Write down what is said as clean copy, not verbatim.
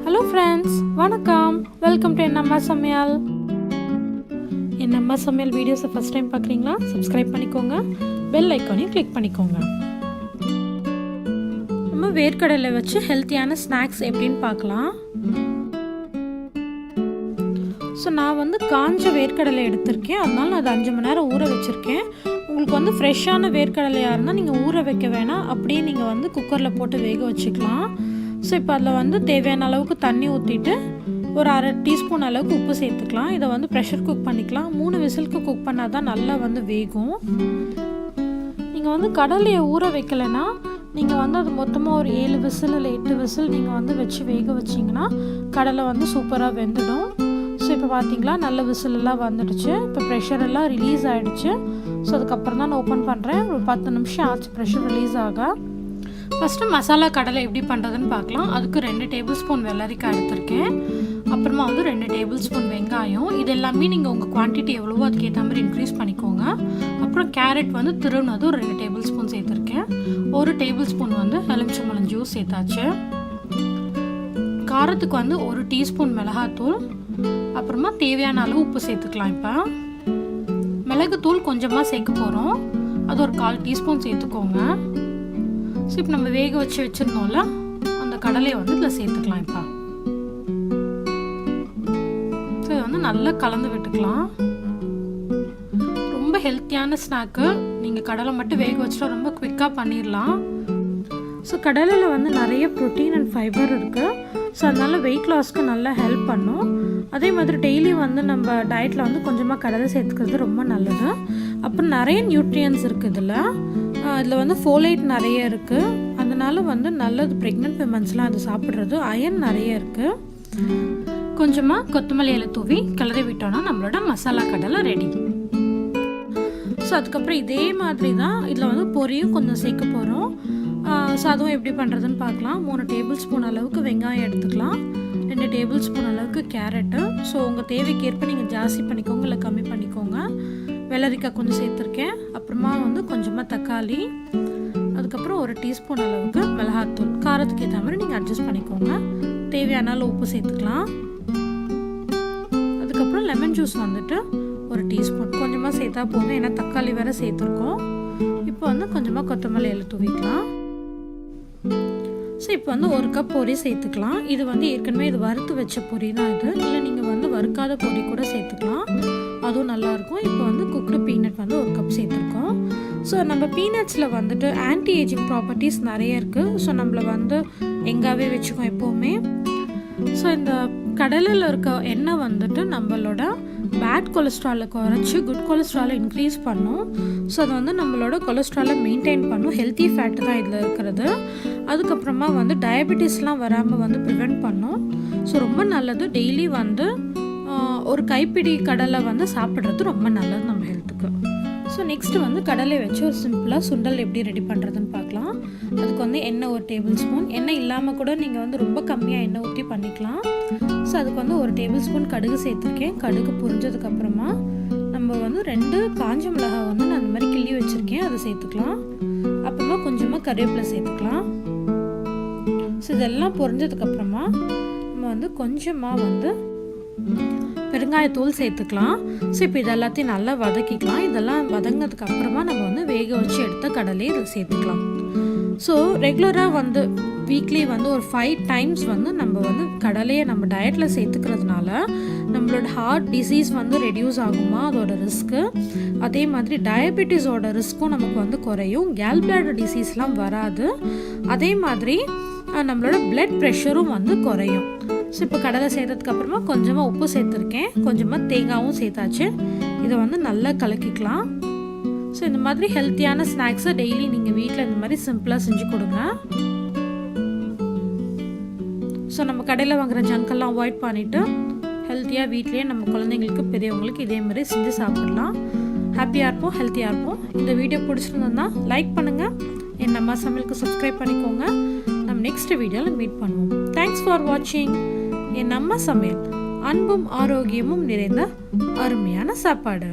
Hello friends, வணக்கம். Welcome to என்னம்மா சமையல். என்னம்மா சமையல் வீடியோஸை ஃபஸ்ட் டைம் பார்க்குறீங்களா? சப்ஸ்கிரைப் பண்ணிக்கோங்க, பெல் ஐக்கானையும் கிளிக் பண்ணிக்கோங்க. நம்ம வேர்க்கடலை வச்சு ஹெல்த்தியான ஸ்நாக்ஸ் எப்படின்னு பார்க்கலாம். ஸோ நான் காஞ்ச வேர்க்கடலை எடுத்திருக்கேன், அதனால நான் அதை 5 மணி நேரம் ஊற வச்சுருக்கேன். உங்களுக்கு ஃப்ரெஷ்ஷான வேர்க்கடலையாக இருந்தால் நீங்கள் ஊற வைக்க வேணாம், அப்படியே நீங்கள் குக்கரில் போட்டு வேக வச்சுக்கலாம். ஸோ இப்போ அதில் தேவையான அளவுக்கு தண்ணி ஊற்றிட்டு ஒரு 1/2 டீஸ்பூன் அளவுக்கு உப்பு சேர்த்துக்கலாம். இதை ப்ரெஷர் குக் பண்ணிக்கலாம். 3 விசிலுக்கு குக் பண்ணால் தான் நல்லா வேகும். நீங்கள் கடலையை ஊற வைக்கலைன்னா நீங்கள் அது மொத்தமாக ஒரு 7 விசில் இல்லை 8 விசில் நீங்கள் வச்சு வேக வச்சிங்கன்னா கடலை சூப்பராக வெந்துடும். ஸோ இப்போ பார்த்தீங்களா, நல்ல விசிலெல்லாம் வந்துடுச்சு. இப்போ ப்ரெஷர் எல்லாம் ரிலீஸ் ஆகிடுச்சு. ஸோ அதுக்கப்புறம் தான் நான் ஓப்பன் பண்ணுறேன். ஒரு 10 நிமிஷம் ஆச்சு ப்ரெஷர் ரிலீஸ் ஆக. ஃபஸ்ட்டு மசாலா கடலை எப்படி பண்ணுறதுன்னு பார்க்கலாம். அதுக்கு 2 டேபிள் ஸ்பூன் வெள்ளரிக்காய் எடுத்திருக்கேன். அப்புறமா 2 டேபிள் ஸ்பூன் வெங்காயம். இது எல்லாமே நீங்கள் உங்கள் குவான்டிட்டி எவ்வளவோ அதுக்கேற்ற மாதிரி இன்க்ரீஸ் பண்ணிக்கோங்க. அப்புறம் கேரட் திருவுனது ஒரு 2 டேபிள் ஸ்பூன் சேர்த்துருக்கேன். 1 டேபிள் ஸ்பூன் எலுமிச்சம்பழம் ஜூஸ் சேர்த்தாச்சு. காரத்துக்கு 1 டீஸ்பூன் மிளகாத்தூள், அப்புறமா தேவையான அளவு உப்பு சேர்த்துக்கலாம். இப்போ மிளகுத்தூள் கொஞ்சமாக சேர்க்க போகிறோம், அது ஒரு 1/4 டீஸ்பூன் சேர்த்துக்கோங்க. ஸோ இப்போ நம்ம வேக வச்சுருந்தோம்ல அந்த கடலையை இதில் சேர்த்துக்கலாம். இப்போ ஸோ இதை நல்லா கலந்து விட்டுக்கலாம். ரொம்ப ஹெல்த்தியான ஸ்நாக்கு. நீங்கள் கடலை மட்டும் வேக வச்சுட்டா ரொம்ப குவிக்காக பண்ணிடலாம். ஸோ கடலையில் நிறைய ப்ரோட்டீன் அண்ட் ஃபைபர் இருக்குது. ஸோ அதனால் வெயிட் லாஸ்க்கு நல்லா ஹெல்ப் பண்ணும். அதே மாதிரி டெய்லி நம்ம டயட்டில் கொஞ்சமாக கடலை சேர்த்துக்கிறது ரொம்ப நல்லது. அப்புறம் நிறைய நியூட்ரியன்ஸ் இருக்குது இதில் ஃபோலேட் நிறைய இருக்குது. அதனால் நல்லது. ப்ரெக்னென்ட் விமன்ஸ்லாம் அது சாப்பிட்றது. அயன் நிறைய இருக்குது. கொஞ்சமாக கொத்தமல்லி இலை தூவி கிளறி விட்டோன்னா நம்மளோட மசாலா கடலை ரெடி. ஸோ அதுக்கப்புறம் இதே மாதிரி தான் இதில் பொரியும் கொஞ்சம் சேர்க்க போகிறோம். ஸோ அதுவும் எப்படி பண்ணுறதுன்னு பார்க்கலாம். 3 டேபிள் ஸ்பூன் அளவுக்கு வெங்காயம் எடுத்துக்கலாம். 2 டேபிள் ஸ்பூன் அளவுக்கு கேரட்டு. ஸோ உங்கள் தேவைக்கேற்ப நீங்கள் ஜாஸ்தி பண்ணிக்கோங்க இல்லை கம்மி பண்ணிக்கோங்க. வெள்ளரிக்காய் கொஞ்சம் சேர்த்துருக்கேன். அப்புறமா கொஞ்சமாக தக்காளி, அதுக்கப்புறம் 1 டீஸ்பூன் அளவுக்கு மிளகாத்தூள். காரத்துக்கு ஏற்ற மாதிரி நீங்கள் அட்ஜஸ்ட் பண்ணிக்கோங்க. தேவையான அளவு உப்பு சேர்த்துக்கலாம். அதுக்கப்புறம் லெமன் ஜூஸ் 1 டீஸ்பூன் கொஞ்சமாக சேர்த்தா போதும், ஏன்னா தக்காளி வேறு சேர்த்துருக்கோம். இப்போ கொஞ்சமாக கொத்தமல்லி இலை தூவிக்கலாம். ஸோ இப்போ 1 கப் பொரி சேர்த்துக்கலாம். இது ஏற்கனவே இது வறுத்து வச்ச பொரி தான் இது. இல்லை நீங்கள் வறுக்காத பொரி கூட சேர்த்துக்கலாம், அதுவும் நல்லாயிருக்கும். இப்போ குக்டு பீனட் 1 கப் சேர்த்துருக்கோம். ஸோ நம்ம பீனட்ஸில் ஆன்டி ஏஜிங் ப்ராப்பர்ட்டிஸ் நிறைய இருக்குது. ஸோ நம்மளை எங்காவே வச்சுக்கோம் எப்போவுமே. ஸோ இந்த கடலில் இருக்க எண்ணெய் நம்மளோட பேட் கொலஸ்ட்ராலை குறைச்சி குட் கொலஸ்ட்ராலை இன்க்ரீஸ் பண்ணும். ஸோ அது நம்மளோட கொலஸ்ட்ராலை மெயின்டைன் பண்ணும். ஹெல்த்தி ஃபேட்டு தான் இதில் இருக்கிறது. அதுக்கப்புறமா டயபெட்டிஸ்லாம் வராமல் ப்ரிவெண்ட் பண்ணும். ஸோ ரொம்ப நல்லது. டெய்லி ஒரு கைப்பிடி கடலை சாப்பிட்றது ரொம்ப நல்லது நம்ம ஹெல்த்துக்கு. ஸோ நெக்ஸ்ட்டு கடலை வச்சு ஒரு சிம்பிளாக சுண்டல் எப்படி ரெடி பண்ணுறதுன்னு பார்க்கலாம். அதுக்கு எண்ணெய் 1 டேபிள் ஸ்பூன். எண்ணெய் இல்லாமல் கூட நீங்கள் ரொம்ப கம்மியாக எண்ணெய் ஊற்றி பண்ணிக்கலாம். ஸோ அதுக்கு 1 டேபிள் ஸ்பூன் கடுகு சேர்த்துருக்கேன். கடுகு புரிஞ்சதுக்கப்புறமா நம்ம 2 காஞ்ச மிளகாய் நான் அந்த மாதிரி கிள்ளி வச்சுருக்கேன், அதை சேர்த்துக்கலாம். அப்புறமா கொஞ்சமாக கருவேப்பிலை சேர்த்துக்கலாம். ஸோ இதெல்லாம் பொரிஞ்சதுக்கப்புறமா நம்ம கொஞ்சமாக பெருங்காயத்தூள் சேர்த்துக்கலாம். ஸோ இப்போ இது எல்லாத்தையும் நல்லா வதக்கிக்கலாம். இதெல்லாம் வதங்கினதுக்கு அப்புறமா நம்ம வேக வச்சு எடுத்த கடலையை இதில் சேர்த்துக்கலாம். ஸோ ரெகுலராக வீக்லி ஒரு 5 டைம்ஸ் நம்ம கடலையை நம்ம டயட்டில் சேர்த்துக்கிறதுனால நம்மளோட ஹார்ட் டிசீஸ் ரெடியூஸ் ஆகுமா, அதோட ரிஸ்க்கு. அதே மாதிரி டயபெட்டிஸோட ரிஸ்க்கும் நமக்கு குறையும். கேல் பிளாடர் டிசீஸ்லாம் வராது. அதே மாதிரி நம்மளோட பிளட் ப்ரெஷரும் குறையும். ஸோ இப்போ கடலை சேர்த்ததுக்கப்புறமா கொஞ்சமாக உப்பு சேர்த்துருக்கேன், கொஞ்சமாக தேங்காயும் சேர்த்தாச்சு. இதை நல்லா கலக்கிக்கலாம். ஸோ இந்த மாதிரி ஹெல்த்தியான ஸ்நாக்ஸை டெய்லி நீங்கள் வீட்டில் இந்த மாதிரி சிம்பிளாக செஞ்சு கொடுங்க. ஸோ நம்ம கடையில் வாங்குகிற ஜங்கெல்லாம் அவாய்ட் பண்ணிவிட்டு ஹெல்த்தியாக வீட்லேயே நம்ம குழந்தைங்களுக்கு பெரியவங்களுக்கு இதே மாதிரி செஞ்சு சாப்பிடலாம். ஹாப்பியாக இருப்போம், ஹெல்த்தியாக இருப்போம். இந்த வீடியோ பிடிச்சிருந்தோன்னா லைக் பண்ணுங்கள். என் அம்மா சமையலுக்கு சப்ஸ்கிரைப் பண்ணிக்கோங்க. நம்ம நெக்ஸ்ட் வீடியோவில் மீட் பண்ணுவோம். தேங்க்ஸ் ஃபார் வாட்சிங். என் அம்மா சமையல், அன்பும் ஆரோக்கியமும் நிறைந்த அருமையான சாப்பாடு.